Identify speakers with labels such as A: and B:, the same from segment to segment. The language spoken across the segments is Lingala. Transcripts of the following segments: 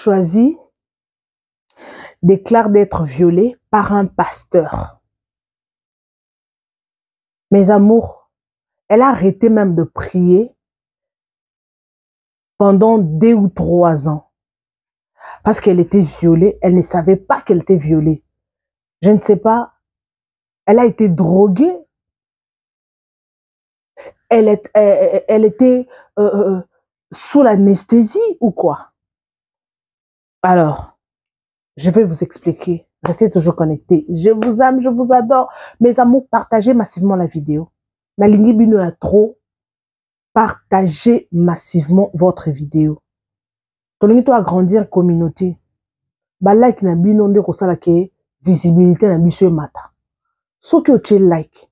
A: Choisie déclare d'être violée par un pasteur. Mes amours, elle a arrêté même de prier pendant 2 ou 3 ans. Parce qu'elle était violée, elle ne savait pas qu'elle était violée. Je ne sais pas, elle a été droguée. Elle était sous l'anesthésie ou quoi? Alors, je vais vous expliquer. Restez toujours connectés. Je vous aime, je vous adore. Mes amours, partagez massivement la vidéo. Nalingi bino ya trop. Partagez massivement votre vidéo. Tolingi to agrandir communauté. Ba like na bino nde kosala ke visibilité na biso mata. Soki o tche like,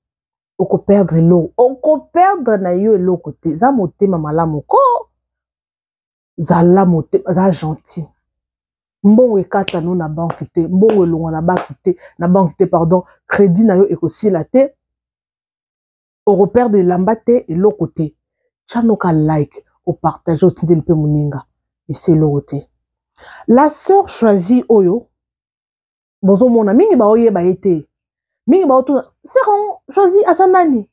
A: oko perdre l'eau. Oko perdre na yo l'eau côté. Za motema malamu ko. Za motema, za gentil. Mbongo ekata no na banque te, mbongo elonga na banque te, pardon, crédit na yo ekosila te, oko perdre lamba te eloko te. Chano ka like, o partage, o tindeli pe moninga. Et c'est l'autre. La sœur Choisie oyo, bozo mona mingi ba oye ba ete. Mingi ba oto, sœur Choisie asanani.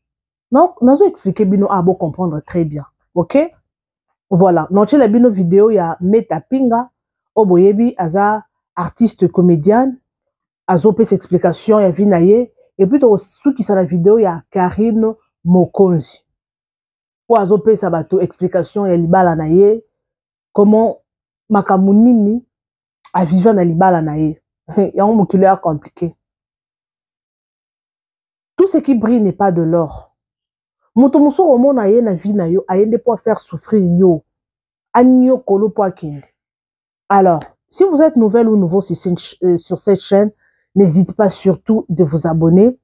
A: Non, nazo expliquer bino abo comprendre très bien. OK? Voilà, noche la bino vidéo ya Meta Pinga. Oboyebi aza artiste comédienne azo pesa explication ya vie na ye et puis to suki sa la vidéo ya Karine Mokonzi po azo pesa bato explication ya libala na ye comment makamunini a vivre na libala na ye ya mokilo ya compliqué. Tout ce qui brille n'est pas de l'or. Moto muso romo na ye na vie na yo ayende po faire souffrir yo anyo kolo po akende. Alors, si vous êtes nouvelle ou nouveau sur cette chaîne, n'hésitez pas surtout de vous abonner,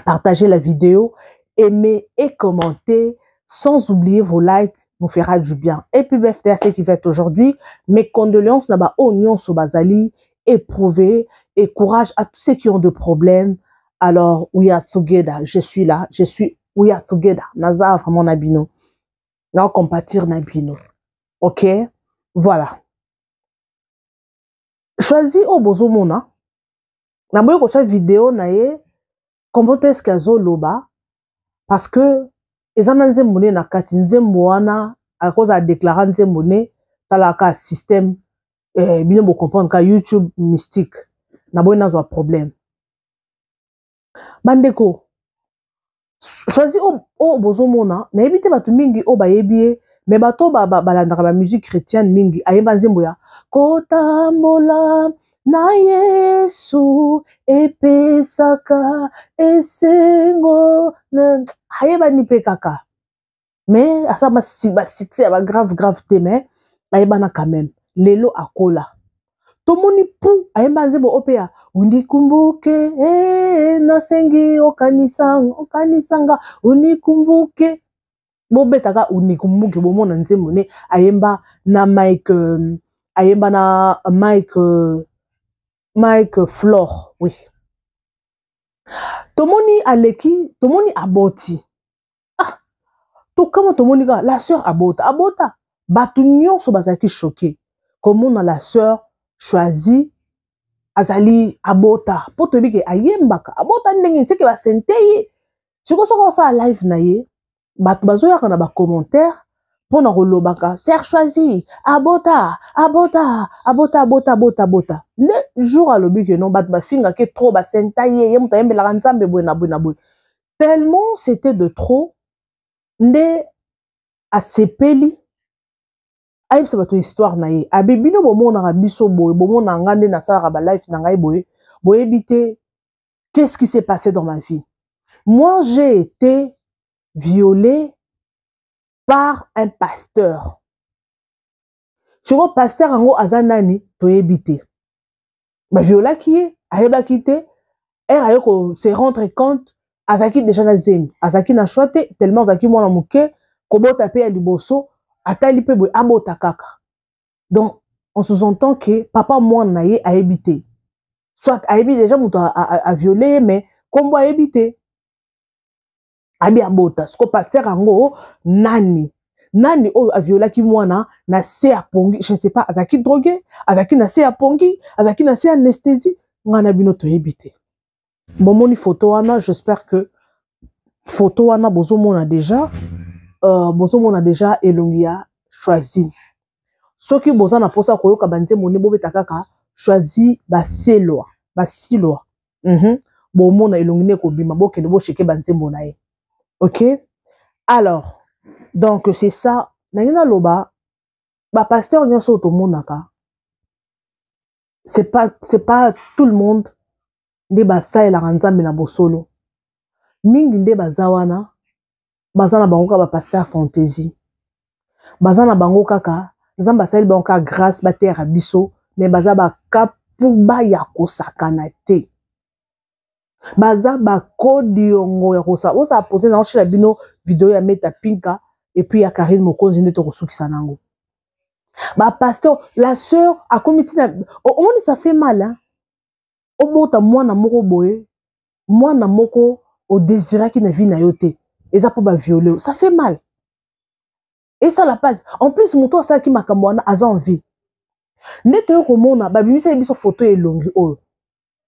A: partager la vidéo, aimer et commenter, sans oublier vos likes, nous fera du bien. Et puis, BFTAC qui va être aujourd'hui, mes condoléances, naba oignon so bazali, éprouvé et courage à tous ceux qui ont des problèmes. Alors, we are together, je suis là, we are together, naza vraiment nabino, na compatir nabino. Ok? Voilà. Choisis au bozo mona. Na moyo ko cha vidéo na ye comment est-ce qu'azo loba parce que ezana nzembo na kati nzembo wana à cause a déclarer nzembo ne talaka système bino bo comprendre ka YouTube mystique na boy na zo problème. Bandeko Choisis au bozo mona na ebite batu mingi o ba yebie mais bato balandaka ba musique chrétienne mingi ayeba nzembo ya kotambola na Yesu epesaka esengo ayeba ni pe kaka mais asa ba succès ba grave te mais ayeba na quand même lelo akola tomoni pou ayeba nzembo opea unikumbuke nasengi okanisanga unikumbuke bobetaka unikumbuke bomona nzembo ne ayemba na Mike Flore, oui. Tomoni aleki, tomoni aboti. Ah, to comment tomoni ga la sœur abota. Batu nyonso bazaki choqué. Comment on a la sœur Choisie azali abota. Poto bike ayembaka abota ndenge nteke ba senteye. Siko soko sa live na ye, batu bazoyaka na ba commentaire. Pour na rolobaka, Sœur Choisie, abota. Le jour à l'obi que non, bat ma finga ke trop ba sentaye, ye muta yembe la nzambe boy na boy. Tellement c'était de trop, nde a sepeli, aïe sa bato histoire na ye. Abibino bomo na biso boy, bomo na ngande na sa ba life na ngai boy, boy ebite, qu'est-ce qui s'est passé dans ma vie? Moi, j'ai été violée par un pasteur. Sur un pasteur en haut azanani to ebité. Ba viola qui est ayeba quitté ayeko se rendre compte azaki déjà na zemi azaki na choite tellement azaki mwana muke kobota pe ya liboso atali pe boy abota kaka. Donc on sous-entend que papa mwana na ye a ebité. Soit ayebi déjà muto a violé mais kombo a ebité. Abi abota, ce que pasteur ango nani. nani oyo aviolaki mwana na se ya pongi, je ne sais pas, azaki drogué, azaki na se ya pongi, azaki na se anesthésie, ngana bino toyebi te. Bomoni photo wana, j'espère que photo wana bozomona déjà elongi ya choisi. Soki boza na posa koyoka banzembo ne bobeta kaka choisi basilwa. Bomona elongi ne kobima bokende bo cheke banzembo na ye. OK? Alors, donc c'est ça. Nangina loba ba pasteur nyonso otomonaka. C'est pas tout le monde nde basa la nzambe na bosolo. Mingi nde bazawana bazana bango ka ba pasteur fantaisie. Bazana bango kaka nzambe asali bango ka grâce ba terre biso mais baza ba kapuba ya kosakana te. Baza ba kodi yongo ya kosa. Osa poser na chez la bino vidéo ya Meta Pinga et puis ya Karine Mokonzi nde to kosukisa nango. Ba pasteur, la sœur a commis on ça fait mal hein. Obota mwana moko boye, mwana moko au désiré qui na vie na yote. Et ça pour ba violer, ça fait mal. Et ça la passe. En plus moto ça qui makamwana a envie. Neto ko mona ba bimisa biso photo elongi o.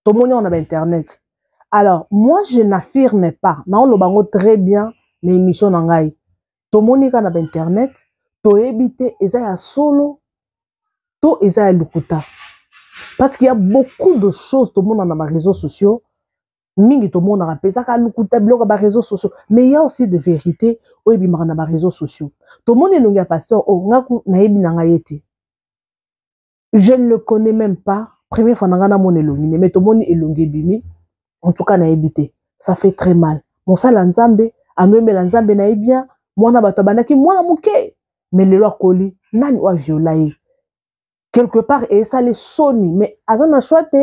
A: To moni on a internet. Alors, moi je n'affirme pas, na on lo bango très bien les émissions nangai. To moni ka na internet, to ebité eza ya solo, to eza ya lukuta. Parce qu'il y a beaucoup de choses tout le monde dans les réseaux sociaux. Mingi tout le monde a rappelé ça quand lukuta blog dans les réseaux sociaux. Mais il y a aussi des vérités où il y a dans les réseaux sociaux. Tout le monde est longue pasteur oh ngaku na yebi na ngayete. Je ne le connais même pas. Première fois na mon elongi mais tout le monde est longue bimi. En tout cas na yebité. Ça fait très mal. Mon ça lanzambe, anoeme lanzambe na yebia, mwana bato banaki mwana muke. Mais le loi koli nani wa violaye. Quelque part et ça les soni mais azana choite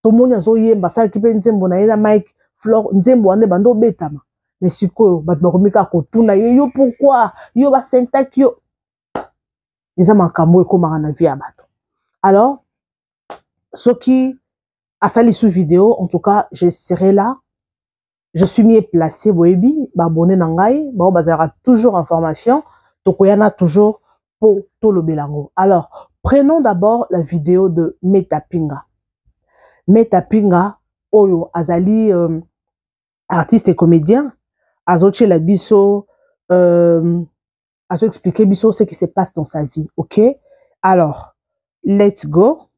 A: to monya zo yemba ça ki pe nzembo na ina Mike Flore nzembo ane bando betama mais siko bat bakomika ko tuna yo pourquoi yo ba syntaxe yo ils makambo e komaka na vie ya bato. Alors ce qui a sali sous vidéo en tout cas je serai là, je suis mieux placé boyebi ba abonné na ngai ba bazara toujours information to koyana toujours pour to lo belango. Alors prenons d'abord la vidéo de Meta Pinga. Meta Pinga, Oyo Azali, artiste et comédien, Azoche la biso, Azo expliquer biso ce qui se passe dans sa vie, ok? Alors, let's go.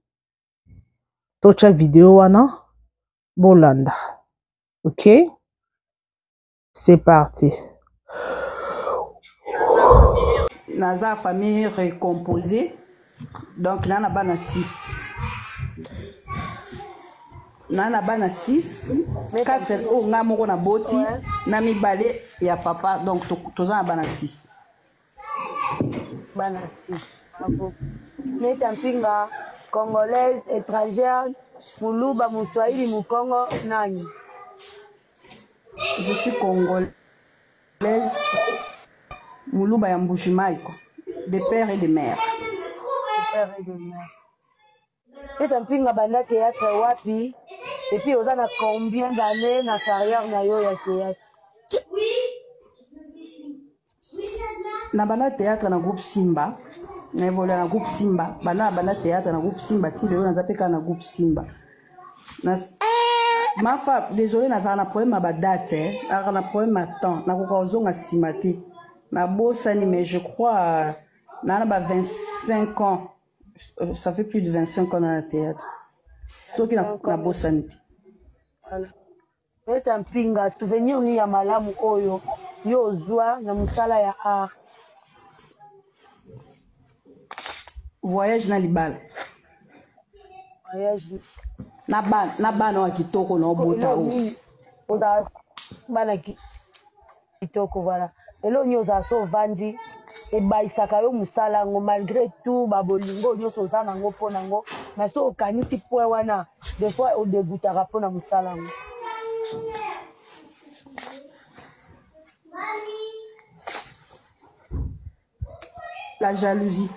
A: Tocha vidéo wana, Bolanda, ok? C'est parti.
B: Naza famille recomposée. Donc là, on a bana 6. Nana bana 6. 4 on a mon na boti. Nami balé et à papa. Donc tous en bana 6.
C: Bana 6. Bravo. Meta Pinga, congolaise, étrangère, Muluba, Mouswahili, Mukongo, Nani.
B: Je suis congolaise. Muluba ya Mbujimaïko. De père et de mère.
C: Meta Pinga banda théâtre wapi et puis on a combien d'années na carrière na yo ya théâtre?
B: Na banda théâtre na groupe Simba. Na évolué na groupe Simba. Banda théâtre na groupe Simba. Ti le na zapeka na groupe Simba. Na ma fa désolé na za na problème ba date na problème à temps na ko kozonga simati. Na bossani mais je crois na 25 ans. Ça fait plus de 25 ans dans le théâtre. Ce qui n'a pas sanité.
C: Meta Pinga, souvenir ni ya malamu oyo, yo zwa na musala ya art.
B: Voyage na libala.
C: Voyage.
B: Na bana wa kitoko na obota o.
C: Oza bana kitoko voilà. Elo nyo za so vandi. Et baisaka yo musala ngo malgré tout babolingo nyo so za nango pona ngo na so kanisi po wana des fois au débutaka pona musala ngo.
B: La jalousie.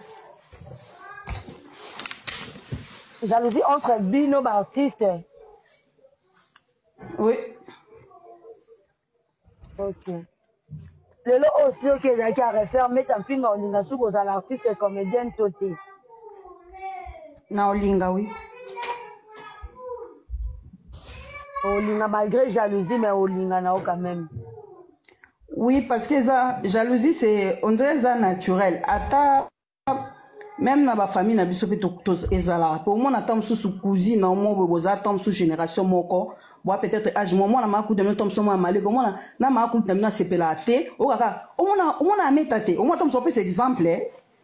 C: Jalousie entre bino ba artiste.
B: Oui.
C: OK. lelo aussi oke ezalaki à refaire meta mpinga olinga suki ozala artiste et comédienne to te
B: na olinga oui
C: olinga malgré jalousie mais olinga nao quand même
B: oui parce que ça jalousie c'est on dirait ça naturel ata même na ba famille na biso pe to ezala pour moi na tam sous cousine na mo boza tam sous génération moko bon peut-être âge moi na maku de tam so mo amale ko moi na maku de na sepela te o kaka o mona metate o mo tam so pe cet exemple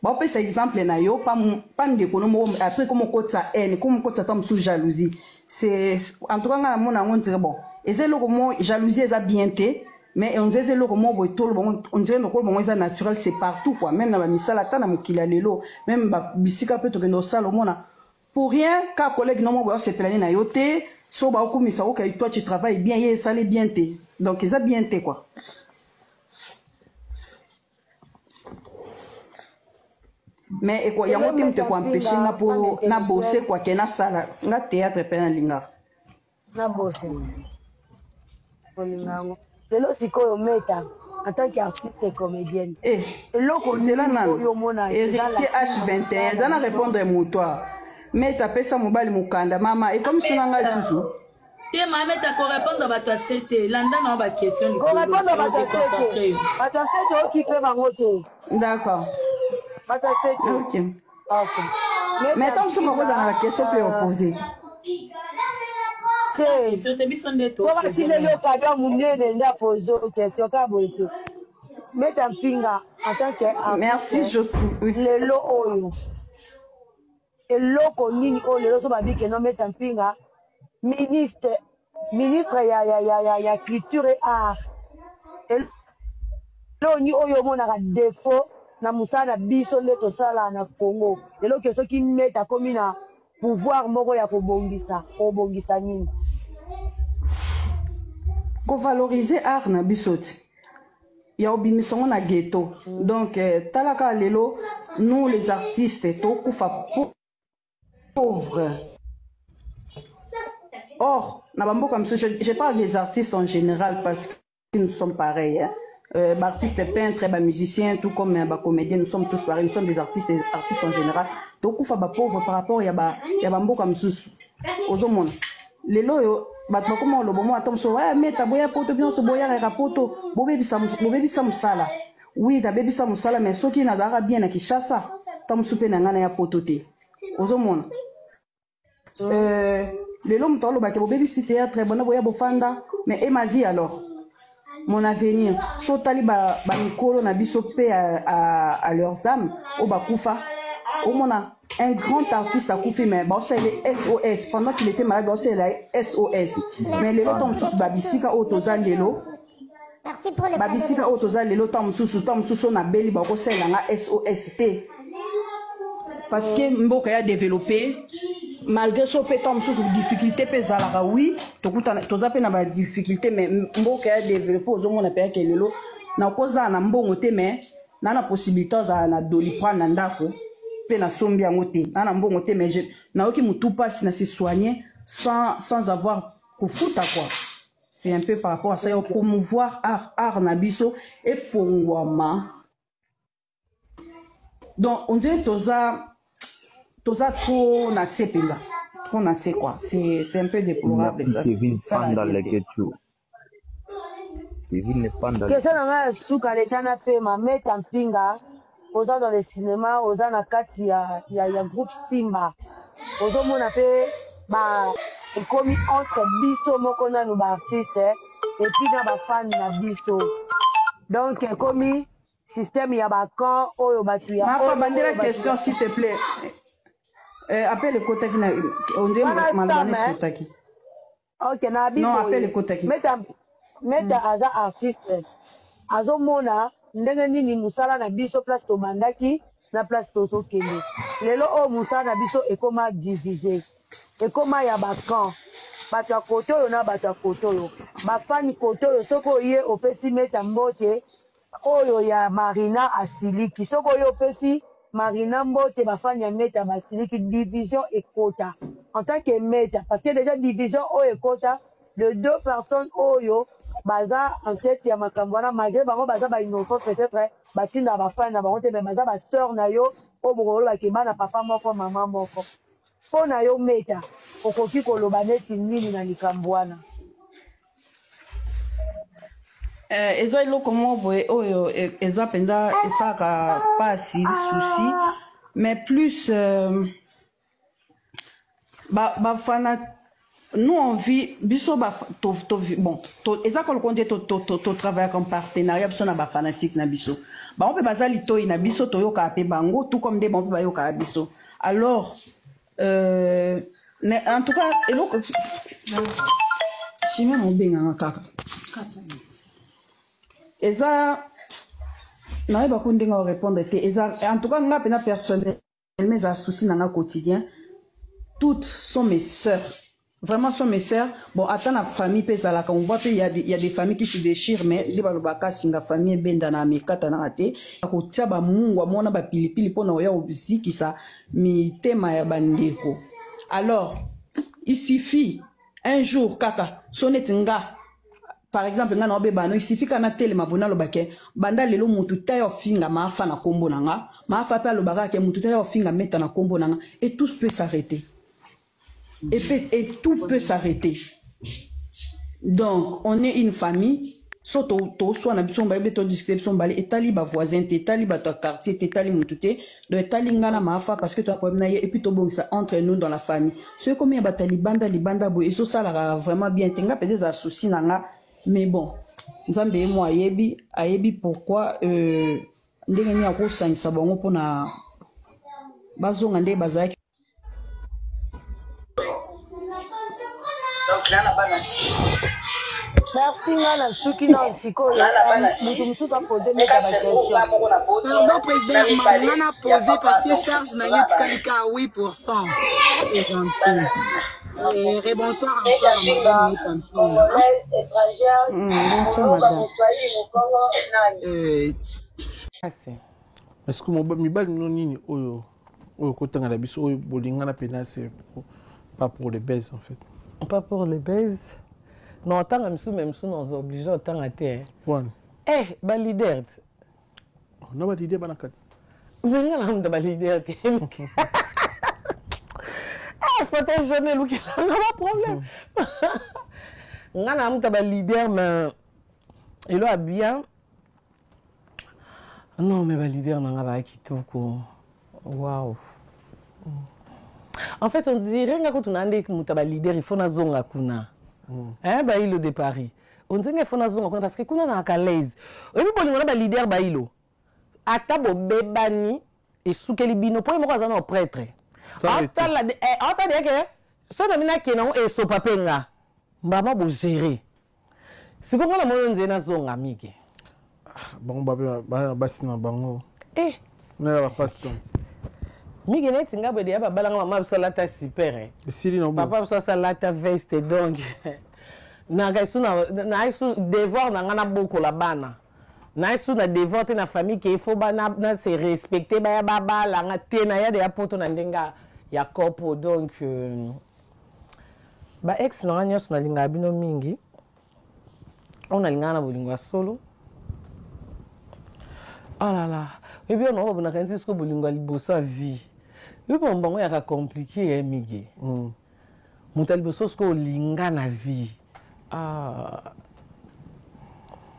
B: bon pe cet exemple na yo pas ndeko no mo après comme kotsa haine comme kotsa tam sous jalousie c'est en tout cas na mona on dirait bon ezelo ko mo jalousie eza bien te mais on dirait le comment on dirait le comment c'est naturel c'est partout quoi même dans la misala tana mukila lelo même ba bisika peut que no sala mona pour rien ka collègue non mo se planer na yote so ba ko misa ko toi tu travailles bien et ça bien té donc ça bien té quoi mais et quoi yango tem te ko empêcher na pour na bosser quoi que na sala na théâtre pe na linga
C: na bosser olingango lelo sikoyo meta en tant qu'artiste et comédienne eloko
B: c'est là nan héritier H21 ça na répondre moutoir meta pesa mobali mukanda mama et comme sona nga susu
D: te mama meta ko répondre ba toi c'était landa na ba question
C: ko répondre ba toi c'était occupé bango te
B: d'accord
C: ba toi c'était
B: OK mais tant que ça pose la question peut poser
C: okabya munene nda pose question ka boye te meta mpinga en tant que
B: merci Josie
C: lelo oyo eloko nini oyo lelo so babike no meta mpinga ministre ya culture et art lelo ni oyo omonaka défaut na mosala na biso nde tosala na Congo lelo ke soki meta komi na pouvoir moko ya kobongisa nini
B: ko valoriser art na bisoti ya obimisongo na ghetto donc talaka lelo nous les artistes to kufa pauvres or na bamboka miso je parle des artistes en général parce que nous sommes pareils artistes peintres musiciens tout comme comédiens nous sommes tous pareils nous sommes des artistes en général donc kufa ba pauvre par rapport ya bamboka miso ozomona lelo yo bato bakoma olobo mo atom so meta boya poto bien so boya ka poto bobebisa musala oui ta bebisa musala mais soki na dara bien na Kinshasa tam soupe na ngana ya poto te ozomona lelo mto oloba ke bobebisi théâtre bona boya bofanda mais et ma vie alors mon avenir so tali ba mikolo na biso pe à leurs âmes o bakufa au mona un grand artiste a coupé mais bon ça il est SOS pendant qu'il était malade bon c'est la SOS mais les lots sous babisika autoza lelo merci pour les babisika autoza lelo tom sous na beli ba ko c'est la SOST parce que mboka ya développé malgré so pe tom sous difficulté pe zalaka oui toza pe na ba difficulté mais mboka ya développé ozomona pe ke lelo na koza na mbongo te mais na possibilité za na doli prendre ndako pe na sombi yango te na mbongo te mais na oki mutu passe na se soigner sans avoir kofuta quoi c'est un peu par rapport à ça yo promouvoir art na biso et fongwama donc on dirait toza trop na sepenga trop na se quoi c'est un peu déplorable ça
E: Kevin n'est pas dans
C: question na suka letana pe ma meta mpinga oza dans le cinéma oza na kati ya groupe Simba ozomona pe ba ekomi entre biso moko nanu ba artiste et puis na ba fan na biso donc ekomi système ya ba camp oyo batu ya
B: ma bandela question s'il te plaît appelle Kotaki na on dit malane Kotaki
C: OK na bibo
B: non appelle Kotaki
C: meta aza artiste azomona ndenge nini musala na biso place tobandaki na place tozokende lelo oyo musala na biso ekoma divisé ekoma ya bakan bato ya kote oyo na bato ya kote oyo bafani kote oyo soki oye opesi meta mbote oyo ya Marina asiliki soki oye opesi Marina mbote bafani ya meta basiliki division ekota en tant que meta parce que déjà division oyo ekota de 2 personnes oyo baza en tête ya makambo wana malgré bango baza ba innocent peut-être batinda bafani na bango te mais baza basœur na yo oyo bokolobaki bana papa moko mama moko mpo na yo meta okoki koloba neti nini na likambo wana.
B: Eza eloko moko boye oyo eza mpenza esalaka pasi souci mais plus bafana nous on vit biso bon eza koloko nde travaille comme partenariat biso na bafanatique na biso bango mpe baza litoi na biso toyokaka mpe bango tout comme nde bango mpe bayokaka biso alors en tout cas eloko chimie mobenganga kaka eza nayeba ko ndenge répondre te eza en tout cas nga pena personnellement eza souci na nga quotidien toutes sont mes sœurs. Vraiment, sont mes sœurs. Bon, attends la famille, on voit qu'il y a des familles qui se déchirent, mais les balobaka, si la famille est bien dans la mécata, na raté. À côté, bah, mungwa, mona, bah, pili, pour nous, aussi, qui ça, mi tema ya bandeko. Alors, il suffit, un jour, kaka, sonetinga, par exemple, nga na obeba, il suffit qu'on a télé, ma bona, le baquet, banda, lelo, mutu, tayo, finga, ma fa na kombo nanga, ma fa pa, le bagage, mutu, tayo, finga, meta na kombo nanga, et tout peut s'arrêter. Et tout peut s'arrêter. Donc, on est une famille. Soit on a besoin de description, et tali ba voisin, tali ba quartier, tali mutute, de tali ngana mafa parce que tu as problème et puis to bon ça entre nous dans la famille. Ce comme il y a talibanda libanda bo et ça là vraiment bien tenga peut-être des soucis nanga mais bon. Nzambe et moi ayebi pourquoi ndenge ni ako sangisa bango pona bazonga nde bazaki. Donc là, là-bas,
C: merci, Nana.
F: Pardon, président, on a posé parce que charge n'a pas de 8%. C'est gentil. Et bonsoir encore, madame.
B: Bonsoir, madame.
G: Est-ce que mon bal non nini oyo côté na biso oyo bolinga na pena c'est pas pour les baises en fait.
H: Pas pour les baises. Non, tant que nous sommes obligés autant à terre. Eh, bah leader.
G: Non, bah leader, bah na kat.
H: Mais non, bah leader. Ah, faut être jeune, nous qui n'a pas problème. On a un leader, mais il a bien. Non, mais bah leader, on a pas quitté quoi. Waouh. En fait, on dirait que quand on a un leader, il faut que zonga kuna. Hein, bah il de Paris. On dirait qu'il faut que zonga kuna parce que kuna na kalaise. Et puis on a un leader bah il. Atabo bebani et soukeli bino pour moi ça non prêtre. Ata la ata de que so na mina kena e so papenga. Mbama bo gérer. Si ko na mo nzena zonga mike.
G: Bon ba sina bango.
H: Na
G: ba pastant.
H: Migi neti nga bede ya babala nga mama biso lata super papa biso salata veste donc na gaisu na isu devoir na nga na boko la bana na isu na devoir te na famille ke ifo bana na se respecter ba ya babala nga te na ya de ya poto na ndenga ya kopo donc ba ex na nga na linga bino mingi on a linga na bolingo solo. Oh là là et bien on va na kansi ko bolingo liboso vie. Oui, bon, bon, il y a compliqué, Miguel. Mon tel besoin que linga na vie.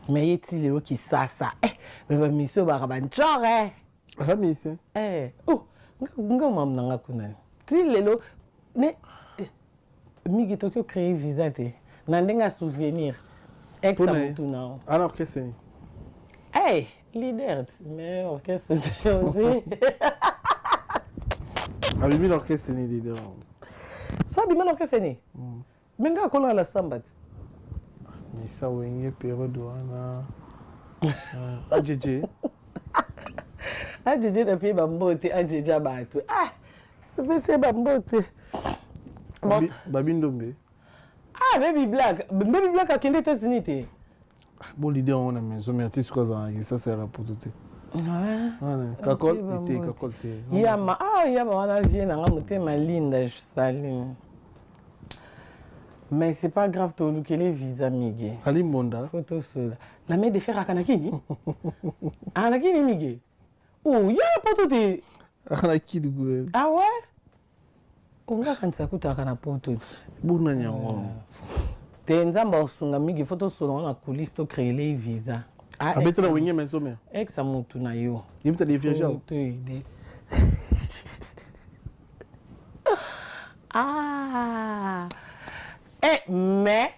H: Mais est-il le qui ça? Mais monsieur Barabanchor,
G: Ah, monsieur.
H: Oh, nga mam nanga kuna. Til lelo, mais Miguel Tokyo créé visa te. Nandenga souvenir. Ex amutuna.
G: Alors qu'est-ce que
H: c'est? Leader, mais orchestre aussi.
G: Abimi l'orchestre ni leader.
H: So abimi l'orchestre ni. Menga kola la samba.
G: Mais ça wenge période wana. AJJ.
H: AJJ na pied bambote AJJ bato. C'est bambote.
G: Bon, Babindombe.
H: Baby Black a kende États-Unis te.
G: Bon leader on a maison mais artiste quoi ça sert à pour tout. Kakol, kakol te.
H: Yama wana vie na nga mutema linda Salim. Mais c'est pas grave, tu as les visa, Miguel.
G: Ali Monda.
H: Photo sola. La main de fer à Kanakini. Kanakini, Miguel. Oh, il y a pas tout de.
G: Kanakini.
H: Ah ouais? On va quand ça coûte à Kanapoto.
G: Bon, non.
H: T'es un zamba au sunga, Miguel. Photo sola, on a coulisse, tu crées les visas.
G: Ah, mais tu as oublié mes sommes.
H: Ex amutu na yo.
G: Il me t'a dit vierge.
H: Ah. Eh, mais.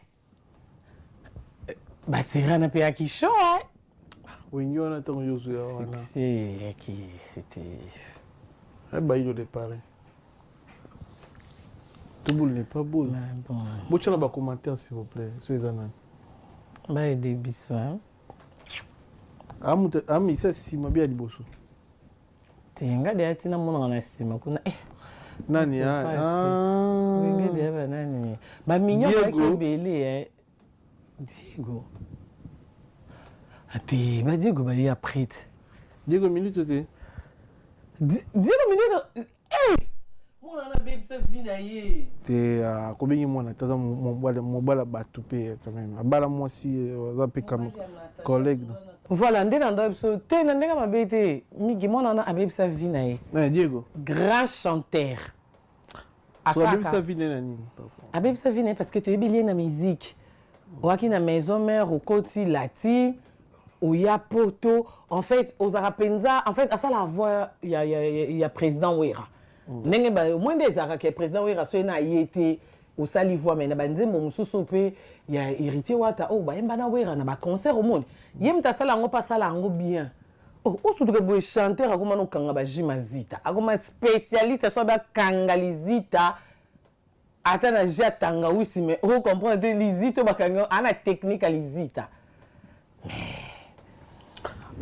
H: Bah, c'est rien à payer qui chaud, hein.
G: Oui, on a ton Yosu.
H: C'est qui c'était.
G: Eh, bah, il est départ. Tout le monde n'est pas beau. Bon, tu as un commentaire, s'il vous plaît. Soyez-en.
H: Bah, il y a des bisous, hein.
G: Ah, mais ça, si ma bien dit bosso.
H: Tu regardes, il y a mon estime.
G: Nani, ah.
H: Regarde, nani. Bah, mignon, Diego. Diego. Ati, bah, Diego, bah, il y a prête.
G: Diego, minute, tu
H: Diego, minute. Hey! Mon baby, ça vient
G: t'es à combien de mois? T'as mon bal à battre quand même. À bala moi si, on a comme collègue.
H: Voilà, ndé dans l'obso, t'es dans ma bête, Migi, mon nana abeb sa vie naïe.
G: Diego.
H: Grand chanteur.
G: Abeb sa vie naïe.
H: Abeb sa vie naïe parce que tu es bilié dans la musique. Ou qui na maison mère, au côté lati, ou y a poto. En fait, aux Arapenza, en fait, à ça la voix, il y a président Ouera. N'est pas au moins des Arabes qui président Ouera, soit na yété. Au salivoie mais na banzembo mususu pe ya héritier wata oh ba yemba na wera na ba concert au monde yemta sala ngo pa sala ngo bien oh surtout que boy chanteur akoma no kanga ba jimazita akoma spécialiste so ba kangalizita ata na jatanga wisi mais on comprend de lizito ba kanga ana technique lizita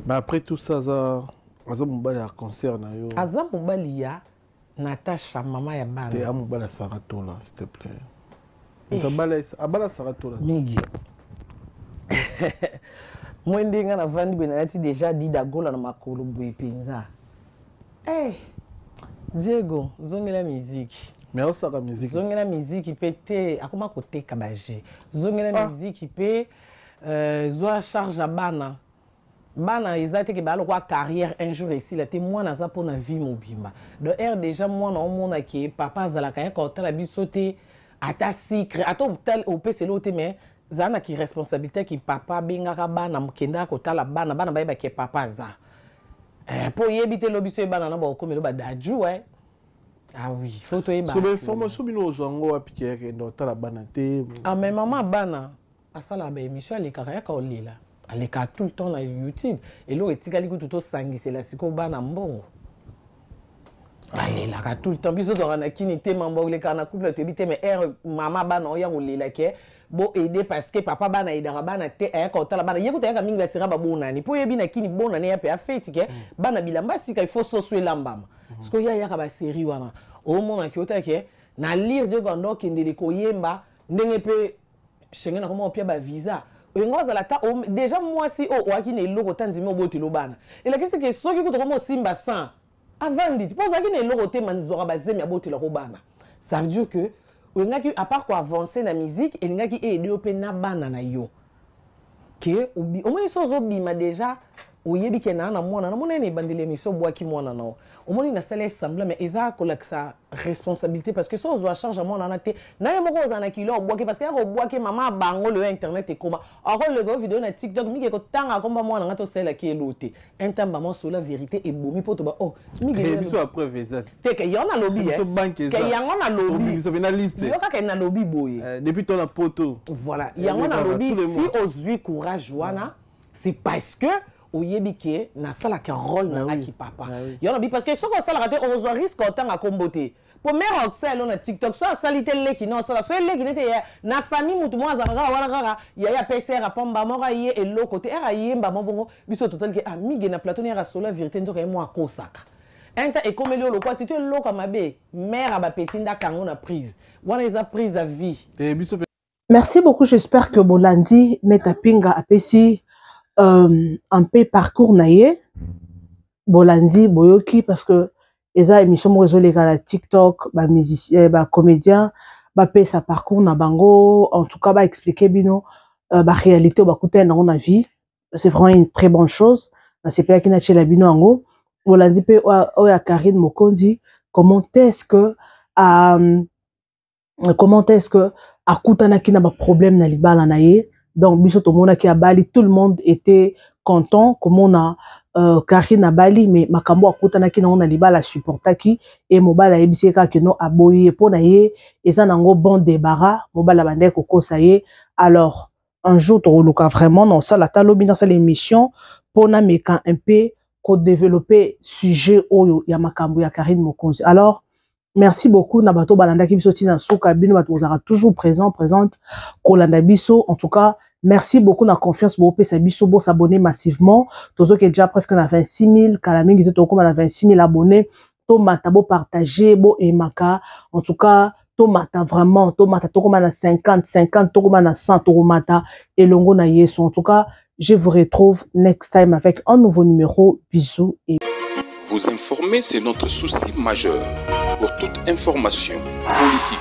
G: bah après tout ça ça mobali ya concert na yo
H: aza mobali ya Natacha, maman ya bana.
G: T'es à mon bala Saratola, s'il te plaît. À bala Saratola.
H: Migi. Moi, je suis déjà dit d'agola dans ma colo pinza. Eh, Diego, zonge la musique.
G: Mais où ça la musique?
H: Zonge la musique qui peut être à comment côté kabaji. Zonge la musique qui peut zoa charge à bana. Bana ezate ke balo kwa carrière un jour ici la témoin na za pona vie mobimba de air déjà moi na mona ke papa zalaka ya ko tala bisote ata secret ata tel au PC lote mais zana ki responsabilité ki papa bengaka bana mkenda ko tala bana ba ba ke papa za po yebite lobiso bana na ba ko melo ba daju ah oui photo e ba
G: so l'information bino zongo apike ndo tala bana te
H: ah mais maman bana asala ba émission ali kaka ka olila elle est tout le temps sur YouTube. Et là, elle est tout le sangi, c'est la sikoba na mbongo. Elle est là tout le temps. Biso dans la kinité, mambo le kana couple te bité mais maman bana ya olela ke bo aider parce que papa bana idara bana te aya ko tala bana yekuta yaka mingi basira ba bonani. Po yebi na kini bonani ya pe afeti ke bana bilamba sika il faut soswe lambama. Parce que ya ka ba série wana. Au moment ki ota ke na lire de gondo kindele ko yemba ndenge pe Schengen na comment pia ba visa. Déjà moi si oh wakine eloko tanzimi oboti lobana et qu'est-ce que soki kuto comme simba sans avant dit pose wakine eloko te manzora bazemi aboti la robana ça veut dire que ngaki à part quoi avancer na musique et ngaki aider ope na bana na yo que au moins sozo bima déjà oyebi ke na mona ne bandele émission boaki mona na au moins na sala semblant mais eza ko sa responsabilité parce que sozo a charge mona na te na yo moko za na kilo boaki parce que ya ko boaki mama bango le internet et comment encore le go vidéo na TikTok mi ko tanga komba mona ngato sala ki elote un temps ba mo sur la vérité et bomi poto ba oh mi
G: ke biso après exact
H: te ke yo na lobby
G: so banque
H: ça ke yango na lobby
G: so na liste
H: yo ka ke na lobby boye
G: depuis ton la poto
H: voilà yango na lobby si ozui courage wana c'est parce que oyebike na sala ke rôle na ki papa yo bi parce que soko sala raté on zo risque autant à comboter pour mère oxel on a TikTok so salite leki non sala so leki nete na famille mutu mo azaka wala kaka ya PCR a pomba mora ye et l'autre côté era yemba mo bongo biso total ke amige na plateau ya sola vérité nzoka mo akosaka enta e comme le quoi si tu lo comme mabe mère a ba petinda kango na prise wana eza prise à vie
A: merci beaucoup j'espère que Bolandi Metapinga apesi un peu parcours naie Bolandi boyoki parce que eza émission mo réseau les gars TikTok ba musicien ba comédien payer sa parcours na bango, en tout cas va expliquer bino la réalité au côté dans la vie. C'est vraiment une très bonne chose. C'est pas qui n'a chez la bino ango. On l'a dit pe oya Karine Mokonzi, comment est-ce que akutana ki na ba problème na libala na ye. Donc biso to mona ki a Bali, tout le monde était content comme on a Karine à Bali, mais makambo akutana ki na libala supportaki et mobala ebiseka que no aboyi pour na ye et ça nango bon débarras mobala bande koko ça y est. Alors un jour to luka vraiment non ça la talobi dans cette émission pour na meka un peu ko développer sujet oyo ya makambo ya Karine Mokonzi. Alors merci beaucoup na bato balanda ki biso tina soka bino bato ozara toujours présente kolanda biso. En tout cas merci beaucoup na confiance bo pesa biso bo s'abonner massivement. Tozo qui est déjà presque na 26 000 kalamingi to comme na 26 000 abonnés. To mata bo partager bo emaka. En tout cas to mata vraiment to mata to comme na 50 to comme na 100 to mata elongo na yeso. En tout cas je vous retrouve next time avec un nouveau numéro. Bisous et
I: vous informer, c'est notre souci majeur. Pour toute information politique,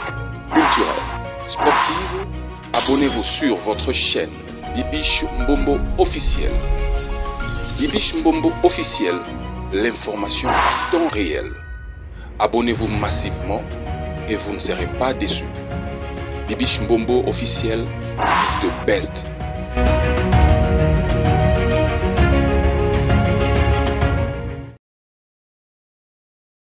I: culturelle, sportive, abonnez-vous sur votre chaîne Bibiche Mbombo officiel. Bibiche Mbombo officiel, l'information en temps réel. Abonnez-vous massivement et vous ne serez pas déçus. Bibiche Mbombo officiel is the best.